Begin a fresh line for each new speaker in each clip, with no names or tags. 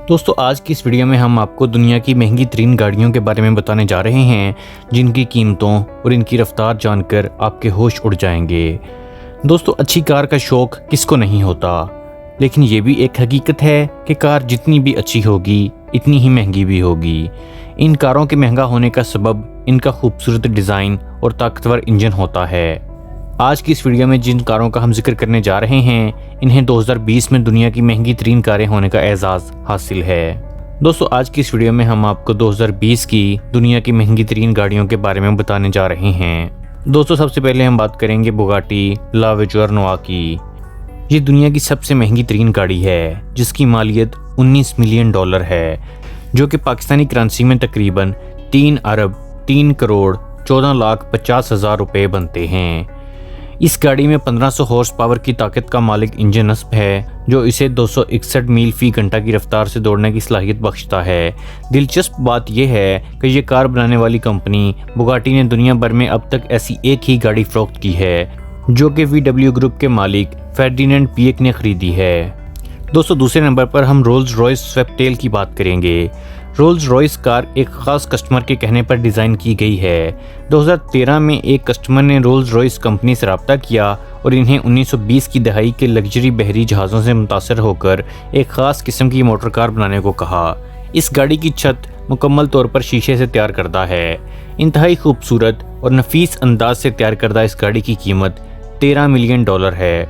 दोस्तों आज की इस वीडियो में हम आपको दुनिया की महंगी तरीन गाड़ियों के बारे में बताने जा रहे हैं जिनकी कीमतों और इनकी रफ्तार जानकर आपके होश उड़ जाएंगे। दोस्तों अच्छी कार का शौक किसको नहीं होता, लेकिन ये भी एक हकीकत है कि कार जितनी भी अच्छी होगी इतनी ही महंगी भी होगी। इन कारों के महंगा होने का सबब इनका खूबसूरत डिज़ाइन और ताकतवर इंजन होता है। आज की इस वीडियो में जिन कारों का हम जिक्र करने जा रहे हैं इन्हें 2020 में दुनिया की महंगी तरीन कारें होने का एजाज़ हासिल है। दोस्तों आज की इस वीडियो में हम आपको 2020 की दुनिया की महंगी तरीन गाड़ियों के बारे में बताने जा रहे हैं। दोस्तों सबसे पहले हम बात करेंगे बुगाटी ला वेजुआर की। ये दुनिया की सबसे महंगी तरीन गाड़ी है जिसकी मालियत 19 मिलियन डॉलर है, जो कि पाकिस्तानी करेंसी में तकरीबन 3 अरब 3 करोड़ 14,50,000 रुपये बनते हैं। इस गाड़ी में 1500 हॉर्स पावर की ताकत का मालिक इंजन नस्ब है जो इसे 261 मील फी घंटा की रफ्तार से दौड़ने की सलाहियत बख्शता है। दिलचस्प बात यह है कि ये कार बनाने वाली कंपनी बुगाटी ने दुनिया भर में अब तक ऐसी एक ही गाड़ी फरोख्त की है जो कि VW ग्रुप के मालिक फर्डिनेंड पिएक ने खरीदी है। दोस्तों दूसरे नंबर पर हम रोल्स रॉयस स्वेप्टेल की बात करेंगे। रोल्स रॉयस कार एक ख़ास कस्टमर के कहने पर डिज़ाइन की गई है। 2013 में एक कस्टमर ने रोल्स रॉयस कंपनी से रब्ता किया और इन्हें 1920 की दहाई के लग्जरी बहरी जहाज़ों से मुतासर होकर एक ख़ास किस्म की मोटर कार बनाने को कहा। इस गाड़ी की छत मुकम्मल तौर पर शीशे से तैयार करदा है। इंतहाई खूबसूरत और नफीस अंदाज से तैयार करदा इस गाड़ी की कीमत 13 मिलियन डॉलर है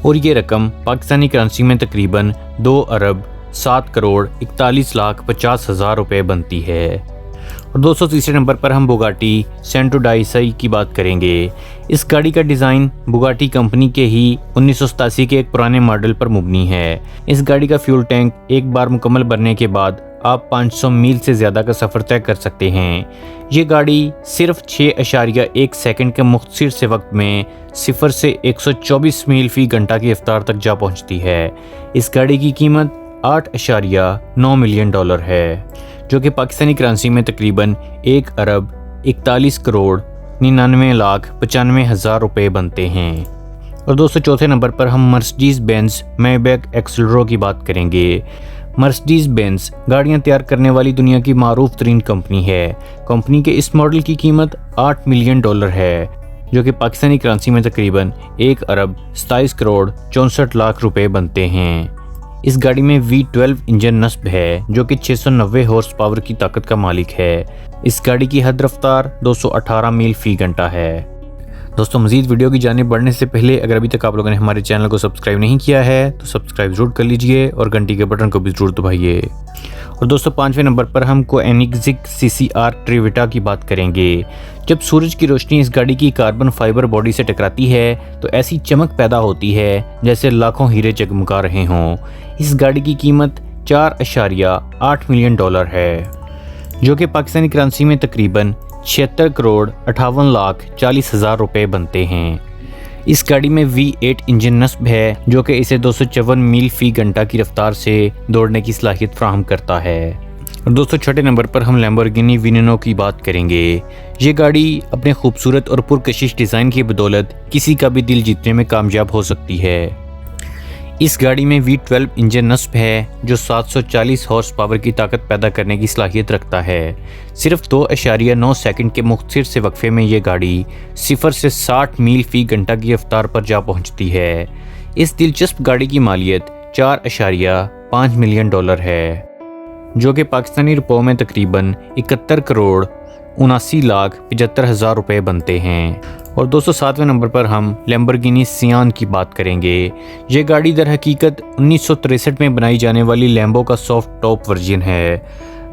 और ये रकम पाकिस्तानी करेंसी में तकरीबन 2 अरब 7 करोड़ 41,50,000 रुपये बनती है। और दोस्तों तीसरे नंबर पर हम बुगाटी सेंटोडाइसाई की बात करेंगे। इस गाड़ी का डिज़ाइन बुगाटी कंपनी के ही 1987 के एक पुराने मॉडल पर मुबनी है। इस गाड़ी का फ्यूल टैंक एक बार मुकम्मल भरने के बाद आप 500 मील से ज़्यादा का सफ़र तय कर सकते हैं। ये गाड़ी सिर्फ 6.1 सेकंड के मुख्तसर से वक्त में 0 से 124 मील फी घंटा की रफ्तार तक जा पहुंचती है। इस गाड़ी की कीमत 8.9 मिलियन डॉलर है, जो कि पाकिस्तानी करेंसी में तकरीबन 1 अरब 41 करोड़ 99,95,000 रुपये बनते हैं। और दोस्तों चौथे नंबर पर हम मर्सिडीज बेंज मैybach एक्सेलरो की बात करेंगे। मर्सिडीज बेंज गाड़ियां तैयार करने वाली दुनिया की मारूफ तरीन कंपनी है। कंपनी के इस मॉडल की कीमत 8 मिलियन डॉलर है, जो कि पाकिस्तानी करेंसी में तकरीबन 1 अरब 27 करोड़ 64 लाख रुपए बनते हैं। इस गाड़ी में V12 इंजन नस्ब है जो कि 690 हॉर्स पावर की ताकत का मालिक है। इस गाड़ी की हद रफ्तार 218 मील फी घंटा है। दोस्तों मज़ीद वीडियो की जानिब बढ़ने से पहले अगर अभी तक आप लोगों ने हमारे चैनल को सब्सक्राइब नहीं किया है तो सब्सक्राइब जरूर कर लीजिए और घंटी के बटन को भी जरूर दबाइए। और दोस्तों पाँचवें नंबर पर हम कोएनिग्जिक CCR ट्रिविटा की बात करेंगे। जब सूरज की रोशनी इस गाड़ी की कार्बन फाइबर बॉडी से टकराती है तो ऐसी चमक पैदा होती है जैसे लाखों हीरे जगमगा रहे हों। इस गाड़ी की कीमत 4.8 मिलियन डॉलर है, जो कि पाकिस्तानी करेंसी में तकरीबन 76 करोड़ 58,40,000 रुपये बनते हैं। इस गाड़ी में V8 इंजन नस्ब है जो कि इसे 254 मील फी घंटा की रफ्तार से दौड़ने की सलाहियत फ्राहम करता है। और दोस्तों छठे नंबर पर हम लैम्बोर्गिनी वेनेनो की बात करेंगे। ये गाड़ी अपने खूबसूरत और पुरकशिश डिज़ाइन की बदौलत किसी का भी दिल जीतने में कामयाब हो सकती है। इस गाड़ी में V12 इंजन नस्ब है जो 740 हॉर्स पावर की ताकत पैदा करने की सलाहियत रखता है। सिर्फ 2.9 सेकंड के मुख्तसर से वक्फे में ये गाड़ी 0 से 60 मील फी घंटा की रफ्तार पर जा पहुंचती है। इस दिलचस्प गाड़ी की मालियत 4.5 मिलियन डॉलर है, जो कि पाकिस्तानी रुपयों में तकरीबन 71 करोड़ 79,75,000 रुपये बनते हैं। और दोस्तों सातवें नंबर पर हम लैम्बोर्गिनी सियान की बात करेंगे। ये गाड़ी दर हकीकत 1963 में बनाई जाने वाली लैम्बो का सॉफ्ट टॉप वर्जन है।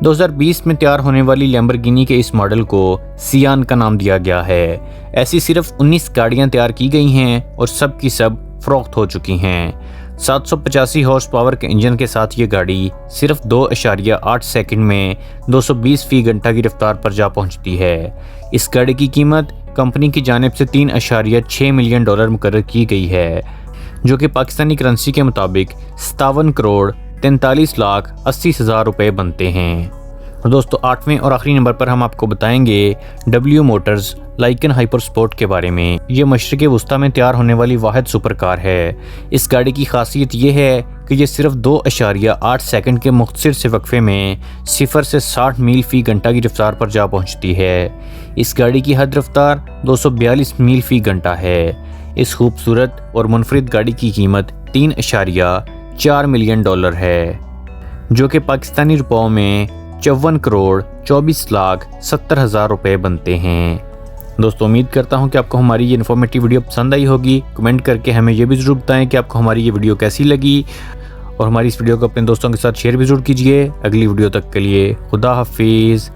2020 में तैयार होने वाली लैम्बोर्गिनी के इस मॉडल को सियान का नाम दिया गया है। ऐसी सिर्फ 19 गाड़ियाँ तैयार की गई हैं और सब की सब फरोख्त हो चुकी हैं। 785 हॉर्स पावर के इंजन के साथ ये गाड़ी सिर्फ 2.8 सेकंड में 220 फी घंटा की रफ्तार पर जा पहुंचती है। इस गाड़ी की कीमत कंपनी की जानिब से 3.6 मिलियन डॉलर मुकर्रर की गई है, जो कि पाकिस्तानी करेंसी के मुताबिक 57 करोड़ 43,80,000 रुपये बनते हैं। और दोस्तों 8वें और आखिरी नंबर पर हम आपको बताएंगे W Motors Lykan Hyper Sport के बारे में। ये मशरिक़ वस्ता में तैयार होने वाली वाहिद सुपर कार है। इस गाड़ी की खासियत ये है कि ये सिर्फ 2.8 सेकंड के मुख्तसर से वक्फे में 0 से 60 मील फी घंटा की रफ्तार पर जा पहुंचती है। इस गाड़ी की हद रफ्तार 242 मील फी घंटा है। इस खूबसूरत और मुनफरिद गाड़ी की कीमत $3.4 मिलियन है, जो कि पाकिस्तानी रुपयों में 54,24,70,000 रुपये बनते हैं। दोस्तों उम्मीद करता हूं कि आपको हमारी ये इन्फॉर्मेटिव वीडियो पसंद आई होगी। कमेंट करके हमें ये भी ज़रूर बताएं कि आपको हमारी ये वीडियो कैसी लगी, और हमारी इस वीडियो को अपने दोस्तों के साथ शेयर भी ज़रूर कीजिए। अगली वीडियो तक के लिए खुदा हाफिज़।